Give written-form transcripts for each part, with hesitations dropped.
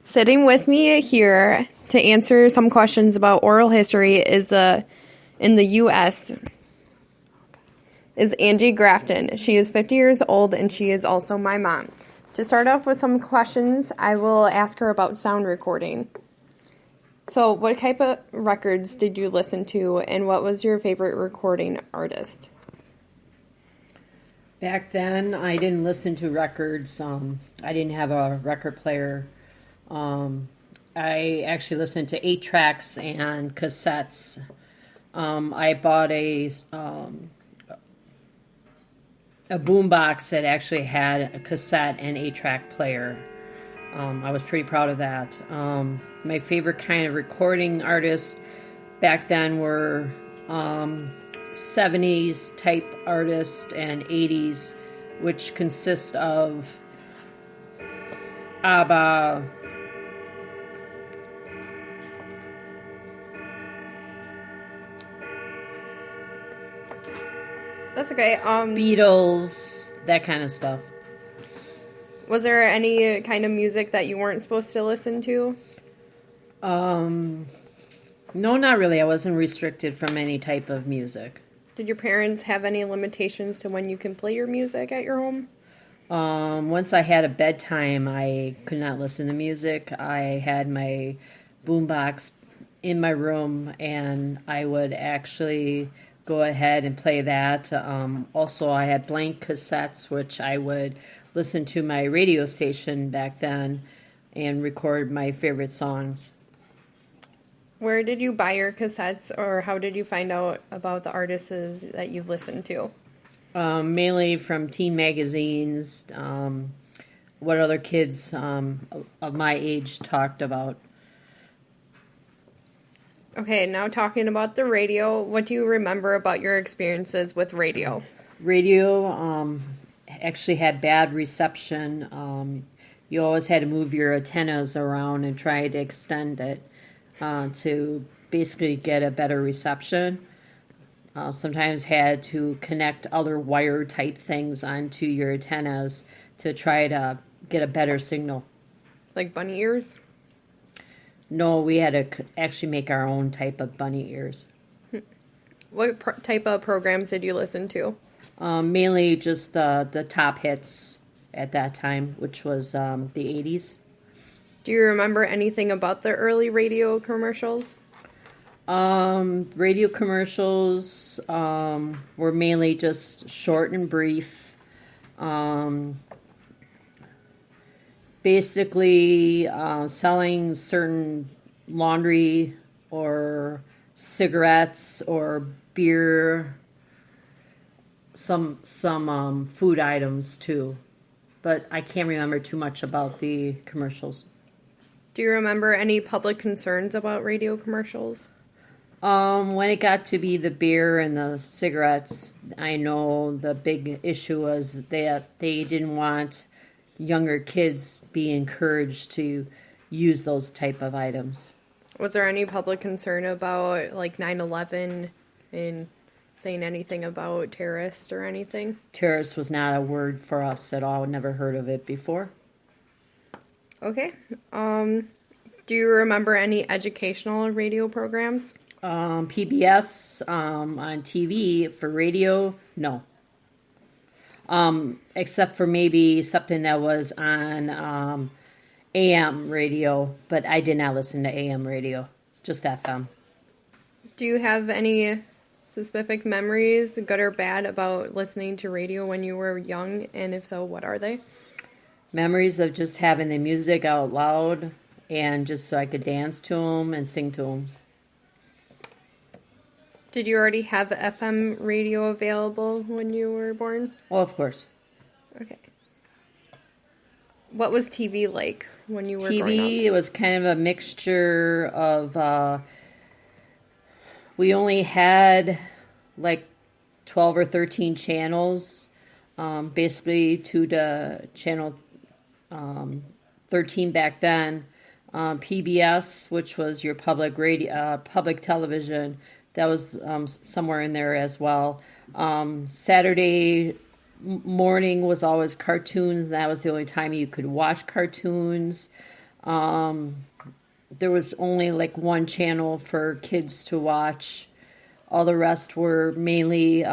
Sitting with me here to answer some questions about oral history is in the U.S. is Angie Grafton. She is 50 years old and she is also my mom. To start off with some questions, I will ask her about sound recording. So, what type of records did you listen to, and what was your favorite recording artist? Back then, I didn't listen to records. I didn't have a record player. I actually listened to 8-tracks and cassettes. I bought a boombox that actually had a cassette and 8-track player. I was pretty proud of that. My favorite kind of recording artists back then were 70s type artists and 80s, which consist of ABBA, That's okay. Beatles, that kind of stuff. Was there any kind of music that you weren't supposed to listen to? No, not really. I wasn't restricted from any type of music. Did your parents have any limitations to when you can play your music at your home? Once I had a bedtime, I could not listen to music. I had my boombox in my room, and I would actually go ahead and play that. Also, I had blank cassettes, which I would listen to my radio station back then and record my favorite songs. Where did you buy your cassettes, or how did you find out about the artists that you've listened to? Mainly from teen magazines, what other kids of my age talked about. Okay, now talking about the radio, what do you remember about your experiences with radio? Radio actually had bad reception. You always had to move your antennas around and try to extend it to basically get a better reception. Sometimes had to connect other wire type things onto your antennas to try to get a better signal. Like bunny ears? No, we had to actually make our own type of bunny ears. What type of programs did you listen to? Mainly just the top hits at that time, which was the 80s. Do you remember anything about the early radio commercials? Radio commercials were mainly just short and brief. Basically, selling certain laundry or cigarettes or beer, some food items too. But I can't remember too much about the commercials. Do you remember any public concerns about radio commercials? When it got to be the beer and the cigarettes, I know the big issue was that they didn't want younger kids be encouraged to use those type of items. Was there any public concern about like 9/11 and saying anything about terrorists or anything? Terrorist was not a word for us at all. Never heard of it before. Okay. Do you remember any educational radio programs? PBS on TV. For radio, no. Except for maybe something that was on AM radio, but I did not listen to AM radio, just FM. Do you have any specific memories, good or bad, about listening to radio when you were young? And if so, what are they? Memories of just having the music out loud and just so I could dance to them and sing to them. Did you already have FM radio available when you were born? Oh, of course. Okay. What was TV like when you were growing up? TV, it was kind of a mixture of, we only had like 12 or 13 channels, basically to the channel 13 back then. PBS, which was your public radio, public television, that was somewhere in there as well. Saturday morning was always cartoons. That was the only time you could watch cartoons. There was only like one channel for kids to watch. All the rest were mainly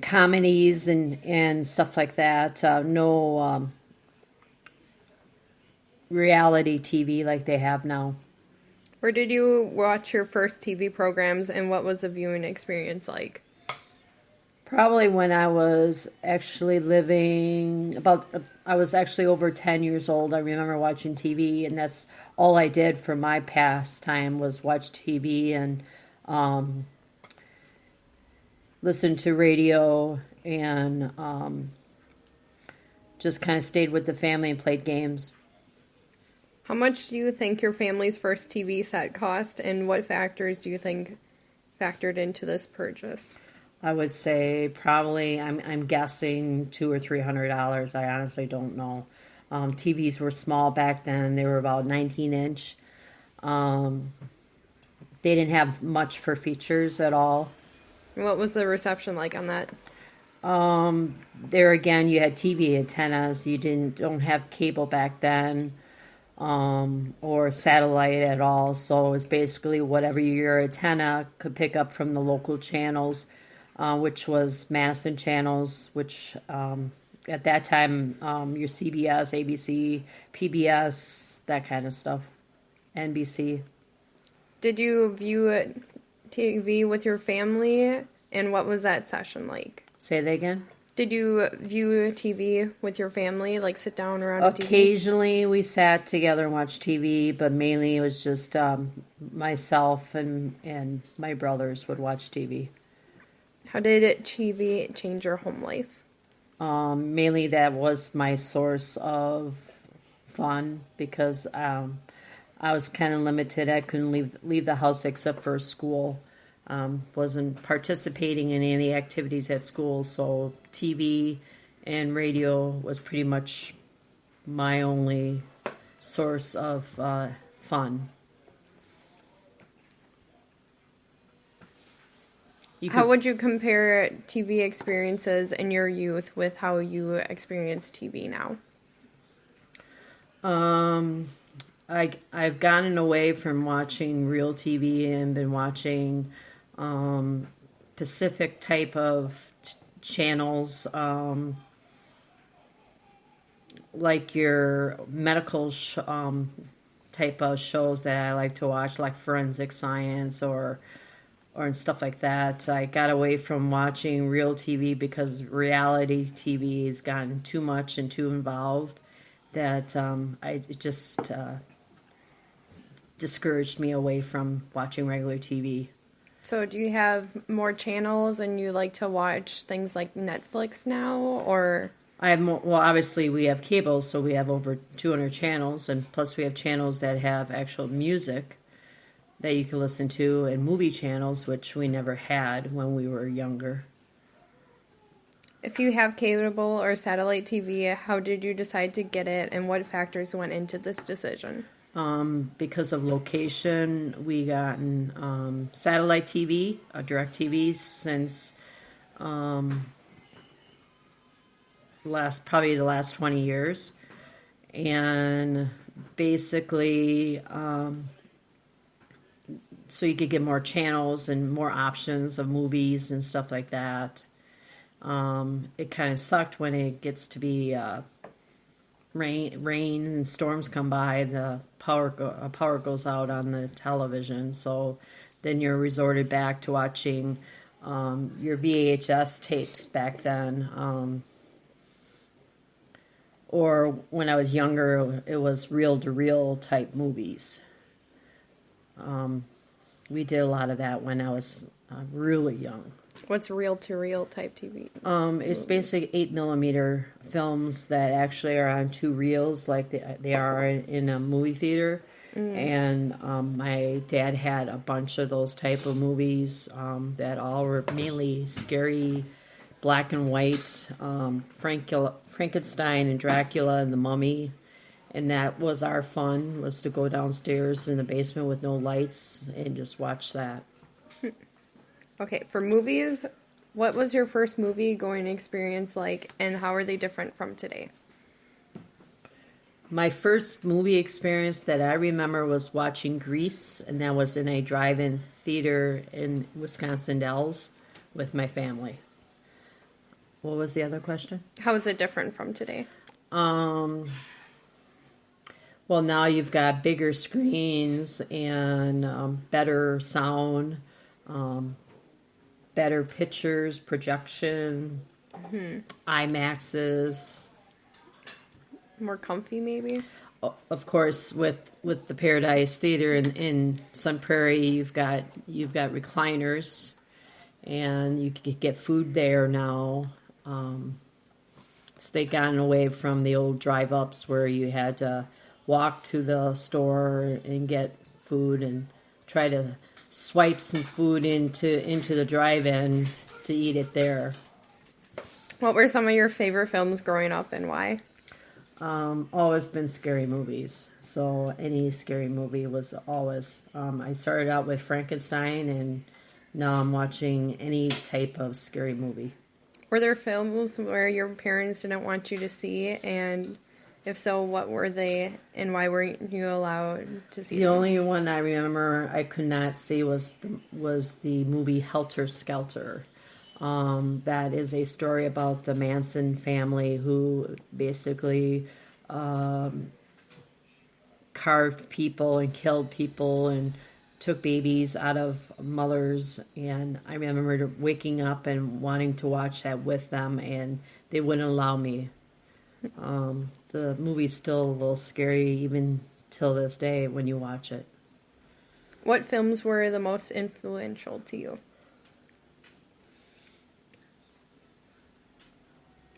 comedies and stuff like that. No reality TV like they have now. Where did you watch your first TV programs, and what was the viewing experience like? Probably when I was actually I was actually over 10 years old. I remember watching TV, and that's all I did for my pastime was watch TV and um, listen to radio and just kind of stayed with the family and played games. How much do you think your family's first TV set cost, and what factors do you think factored into this purchase? I would say probably I'm guessing $200 or $300. I honestly don't know. TVs were small back then. They were about 19-inch. They didn't have much for features at all. What was the reception like on that? There again, you had TV antennas. You don't have cable back then, or satellite at all. So it was basically whatever your antenna could pick up from the local channels, which was Madison channels, which at that time your CBS, ABC, PBS, that kind of stuff, NBC. Did you view TV with your family, and what was that session like? Say that again? Did you view TV with your family, like sit down around a TV? Occasionally we sat together and watched TV, but mainly it was just myself and my brothers would watch TV. How did TV change your home life? Mainly that was my source of fun because I was kind of limited. I couldn't leave the house except for school. Wasn't participating in any activities at school, so TV and radio was pretty much my only source of fun. How would you compare TV experiences in your youth with how you experience TV now? I've gotten away from watching real TV and been watching Pacific type of channels, like your medical type of shows that I like to watch, like forensic science or and stuff like that. I got away from watching real TV because reality TV has gotten too much and too involved that it just discouraged me away from watching regular TV. So do you have more channels and you like to watch things like Netflix now, or? I have more, well, obviously we have cable, so we have over 200 channels, and plus we have channels that have actual music that you can listen to, and movie channels, which we never had when we were younger. If you have cable or satellite TV, how did you decide to get it, and what factors went into this decision? Because of location, we gotten satellite TV, direct TV, since probably the last 20 years, and basically so you could get more channels and more options of movies and stuff like that. It kind of sucked when it gets to be rain and storms come by, the power goes out on the television, so then you're resorted back to watching your VHS tapes back then, or when I was younger it was reel-to-reel type movies. We did a lot of that when I was really young. What's reel-to-reel type TV? It's basically 8mm films that actually are on two reels, like they are in a movie theater. And my dad had a bunch of those type of movies that all were mainly scary, black and white, Frankenstein and Dracula and the Mummy. And that was our fun, was to go downstairs in the basement with no lights and just watch that. Okay, for movies, what was your first movie going experience like, and how are they different from today? My first movie experience that I remember was watching Grease, and that was in a drive-in theater in Wisconsin Dells with my family. What was the other question? How is it different from today? Well, now you've got bigger screens and better sound, better pictures, projection, IMAXs. More comfy, maybe? Of course, with the Paradise Theater in Sun Prairie, you've got recliners, and you can get food there now. So they've gotten away from the old drive-ups where you had to walk to the store and get food and try to swipe some food into the drive-in to eat it there. What were some of your favorite films growing up and why? Always been scary movies. So any scary movie was always. I started out with Frankenstein, and now I'm watching any type of scary movie. Were there films where your parents didn't want you to see, and if so, what were they, and why weren't you allowed to see The them? only one I remember I could not see was the movie Helter Skelter. That is a story about the Manson family who basically carved people and killed people and took babies out of mothers. And I remember waking up and wanting to watch that with them, and they wouldn't allow me. The movie's still a little scary even till this day when you watch it. What films were the most influential to you?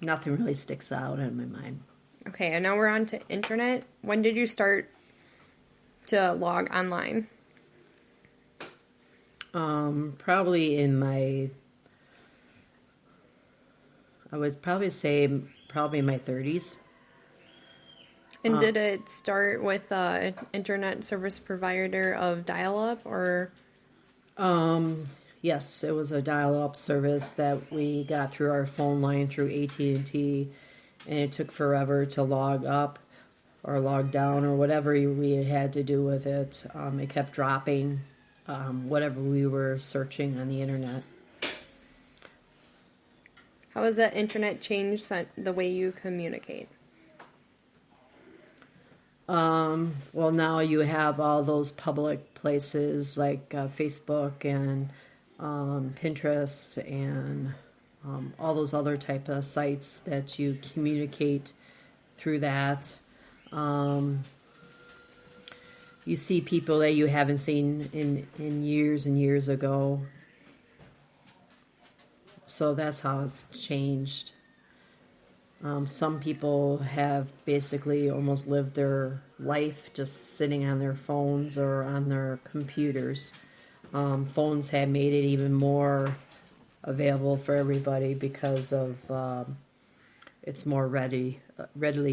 Nothing really sticks out in my mind. Okay, and now we're on to internet. When did you start to log online? Probably in my, I would probably say probably in my 30s. And did it start with internet service provider of dial-up, or? Yes, it was a dial-up service that we got through our phone line through AT&T, and it took forever to log up or log down or whatever we had to do with it. It kept dropping whatever we were searching on the internet. How has the internet changed the way you communicate? Well, now you have all those public places like Facebook and Pinterest and all those other type of sites that you communicate through that. You see people that you haven't seen in years and years ago. So that's how it's changed. Some people have basically almost lived their life just sitting on their phones or on their computers. Phones have made it even more available for everybody because of it's more readily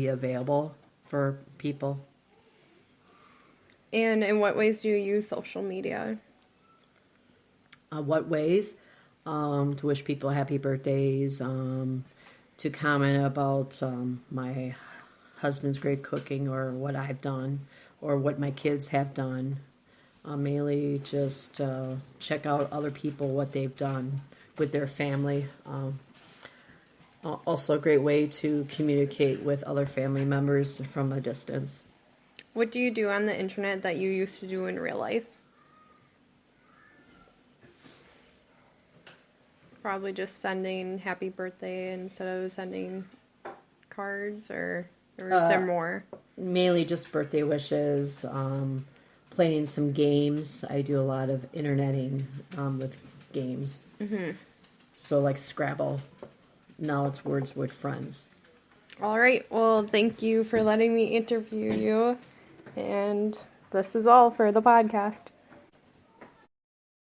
available for people. And in what ways do you use social media? What ways? To wish people happy birthdays, to comment about my husband's great cooking or what I've done or what my kids have done. Mainly just check out other people, what they've done with their family. Also a great way to communicate with other family members from a distance. What do you do on the internet that you used to do in real life? Probably just sending happy birthday instead of sending cards, or is there more? Mainly just birthday wishes, playing some games. I do a lot of interneting with games. Mm-hmm. So like Scrabble. Now it's Words with Friends. All right. Well, thank you for letting me interview you. And this is all for the podcast.